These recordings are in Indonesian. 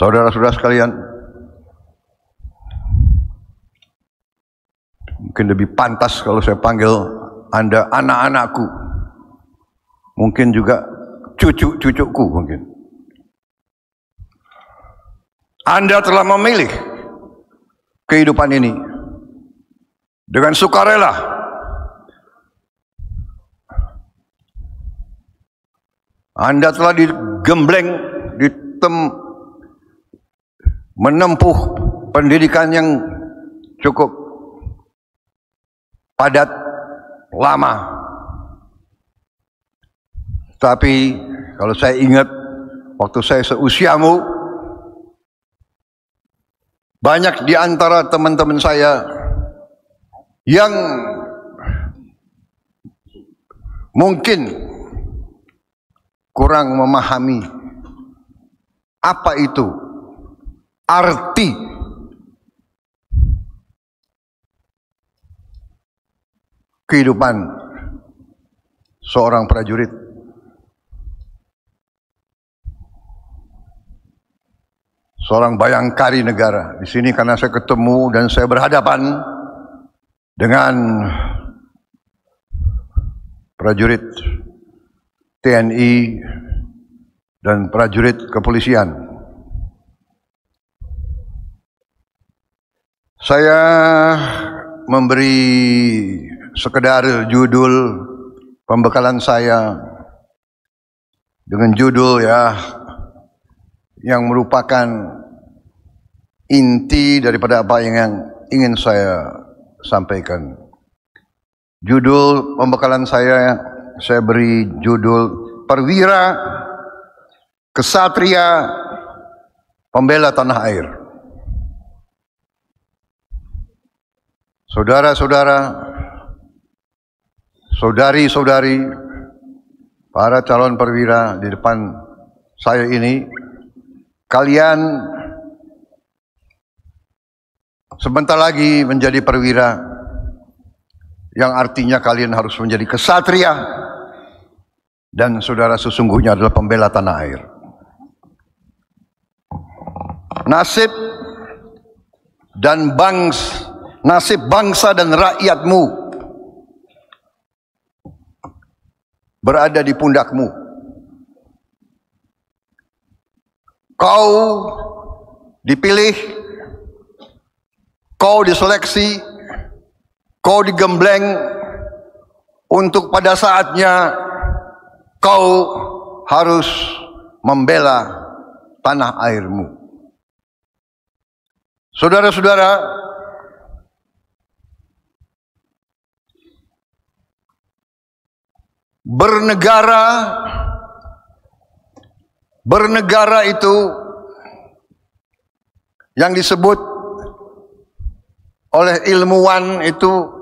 Saudara-saudara sekalian, mungkin lebih pantas kalau saya panggil Anda anak-anakku, mungkin juga cucu-cucuku mungkin. Anda telah memilih kehidupan ini dengan sukarela. Anda telah digembleng, menempuh pendidikan yang cukup padat, lama. Tapi kalau saya ingat waktu saya seusiamu, banyak di antara teman-teman saya yang mungkin kurang memahami apa itu arti kehidupan seorang prajurit. Seorang bayangkari negara. Di sini karena saya ketemu dan saya berhadapan dengan prajurit TNI dan prajurit kepolisian. Saya memberi sekedar judul pembekalan saya dengan judul yang merupakan inti daripada apa yang ingin saya sampaikan. Judul pembekalan saya beri judul Perwira Kesatria Pembela Tanah Air. Saudara-saudara, saudari-saudari, para calon perwira di depan saya ini, kalian sebentar lagi menjadi perwira, yang artinya kalian harus menjadi kesatria, dan saudara sesungguhnya adalah pembela tanah air. Nasib bangsa dan rakyatmu berada di pundakmu. Kau dipilih, kau diseleksi, kau digembleng untuk pada saatnya kau harus membela tanah airmu. Saudara-saudara, bernegara itu yang disebut oleh ilmuwan itu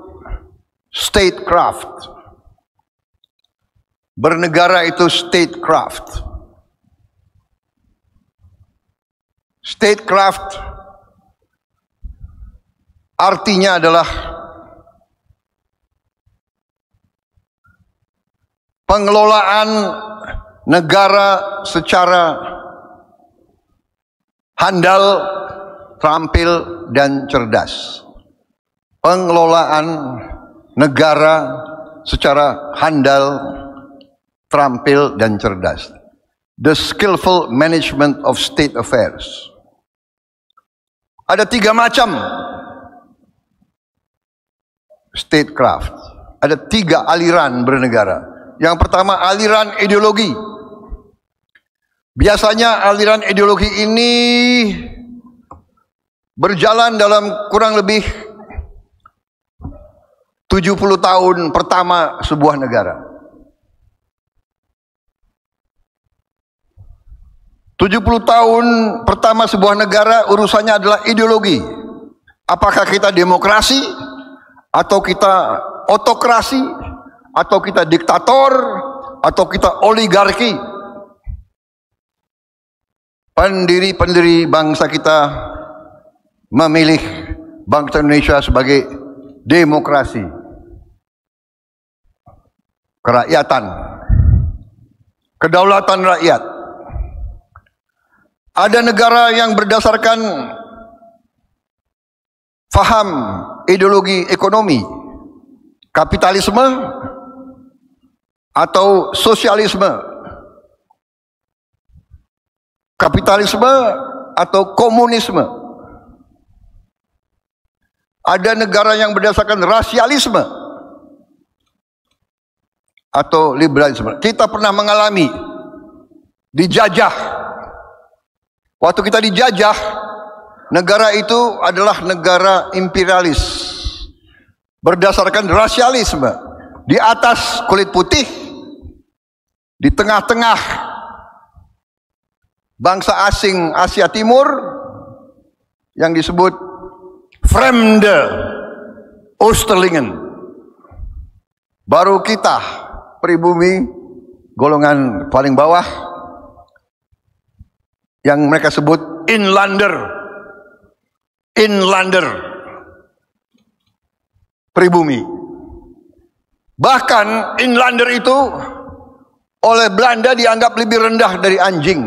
statecraft. Bernegara itu statecraft. Statecraft artinya adalah pengelolaan negara secara handal, terampil, dan cerdas. Pengelolaan negara secara handal, terampil, dan cerdas. The skillful management of state affairs. Ada 3 macam statecraft. Ada 3 aliran bernegara. Yang pertama, aliran ideologi. Biasanya aliran ideologi ini berjalan dalam kurang lebih 70 tahun pertama sebuah negara. 70 tahun pertama sebuah negara urusannya adalah ideologi. Apakah kita demokrasi, atau kita otokrasi, atau kita diktator, atau kita oligarki. Pendiri-pendiri bangsa kita memilih bangsa Indonesia sebagai demokrasi, kerakyatan, kedaulatan rakyat. Ada negara yang berdasarkan faham ideologi ekonomi, kapitalisme atau sosialisme, kapitalisme atau komunisme. Ada negara yang berdasarkan rasialisme atau liberalisme. Kita pernah mengalami dijajah. Waktu kita dijajah, negara itu adalah negara imperialis berdasarkan rasialisme. Di atas kulit putih, di tengah-tengah bangsa asing Asia Timur yang disebut Fremde Oosterlingen. Baru kita pribumi golongan paling bawah yang mereka sebut inlander pribumi. Bahkan inlander itu oleh Belanda dianggap lebih rendah dari anjing.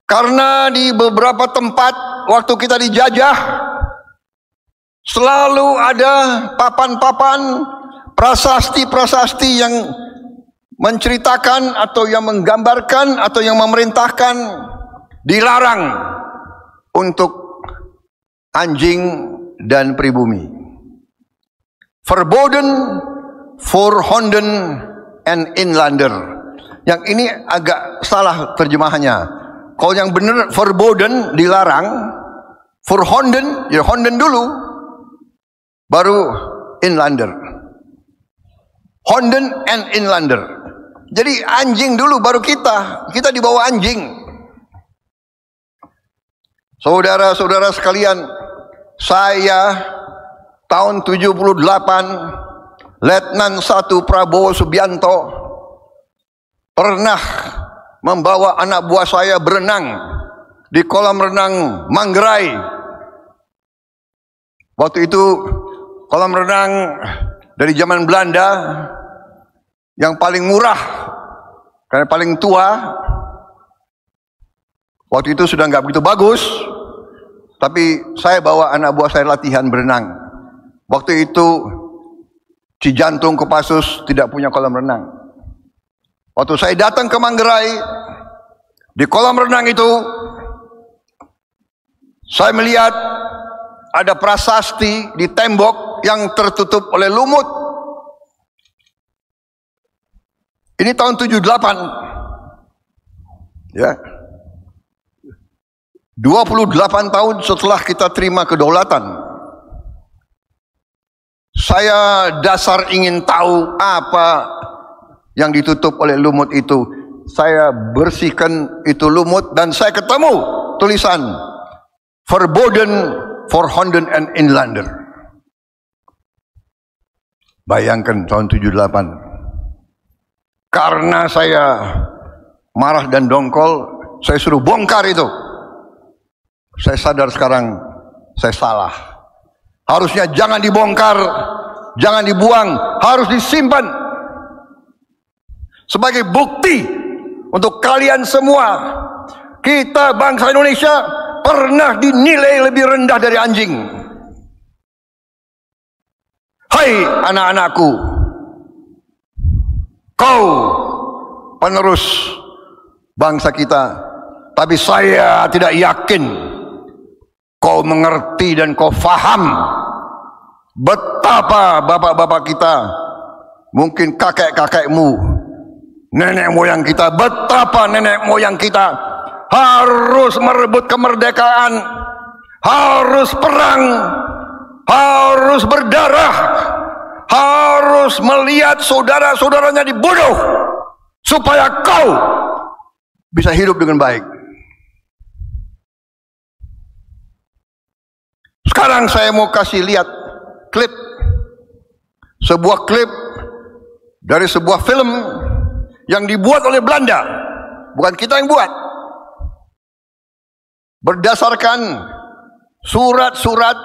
Karena di beberapa tempat waktu kita dijajah selalu ada papan-papan prasasti-prasasti yang menceritakan atau yang menggambarkan atau yang memerintahkan dilarang untuk anjing dan pribumi. Verboden for Honden and Inlander. Yang ini agak salah terjemahannya. Kalau yang benar verboden dilarang, for Honden ya Honden dulu, baru Inlander. Honden and Inlander. Jadi anjing dulu baru kita di bawah anjing. Saudara-saudara sekalian, saya tahun 78 Letnan 1 Prabowo Subianto pernah membawa anak buah saya berenang di kolam renang Manggarai. Waktu itu kolam renang dari zaman Belanda yang paling murah karena paling tua. Waktu itu sudah nggak begitu bagus, tapi saya bawa anak buah saya latihan berenang. Waktu itu Cijantung Kopassus tidak punya kolam renang. Waktu saya datang ke Manggarai, di kolam renang itu saya melihat ada prasasti di tembok yang tertutup oleh lumut. Ini tahun 78. Ya. 28 tahun setelah kita terima kedaulatan. Saya dasar ingin tahu apa yang ditutup oleh lumut itu. Saya bersihkan itu lumut dan saya ketemu tulisan Verboden for Honden and Inlander. Bayangkan tahun 78. Karena saya marah dan dongkol, saya suruh bongkar itu. Saya sadar sekarang saya salah. Harusnya jangan dibongkar, jangan dibuang, harus disimpan sebagai bukti untuk kalian semua. Kita bangsa Indonesia pernah dinilai lebih rendah dari anjing. Hai anak-anakku, kau penerus bangsa kita, tapi saya tidak yakin kau mengerti dan kau faham betapa bapak-bapak kita, mungkin kakek-kakekmu, nenek moyang kita, betapa nenek moyang kita harus merebut kemerdekaan, harus perang, harus berdarah, harus melihat saudara-saudaranya dibunuh supaya kau bisa hidup dengan baik. Sekarang saya mau kasih lihat klip, sebuah klip dari sebuah film yang dibuat oleh Belanda, bukan kita yang buat. Berdasarkan surat-surat,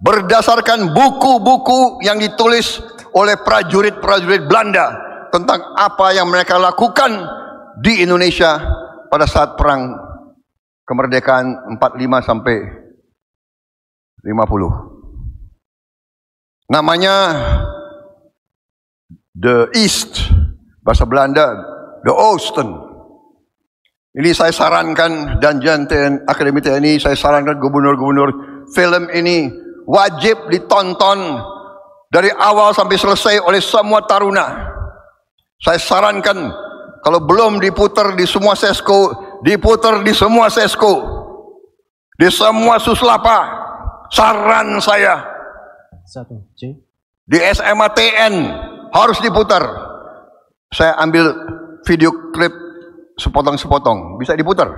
berdasarkan buku-buku yang ditulis oleh prajurit-prajurit Belanda tentang apa yang mereka lakukan di Indonesia pada saat perang kemerdekaan 45 sampai 50. Namanya The East, bahasa Belanda The Oosten. Ini saya sarankan, dan Akademi TNI, saya sarankan gubernur-gubernur, film ini wajib ditonton dari awal sampai selesai oleh semua taruna. Saya sarankan, kalau belum diputar di semua sesko, diputar di semua sesko, di semua suslapa. Saran saya, di SMA TN harus diputar. Saya ambil video klip sepotong-sepotong, bisa diputar.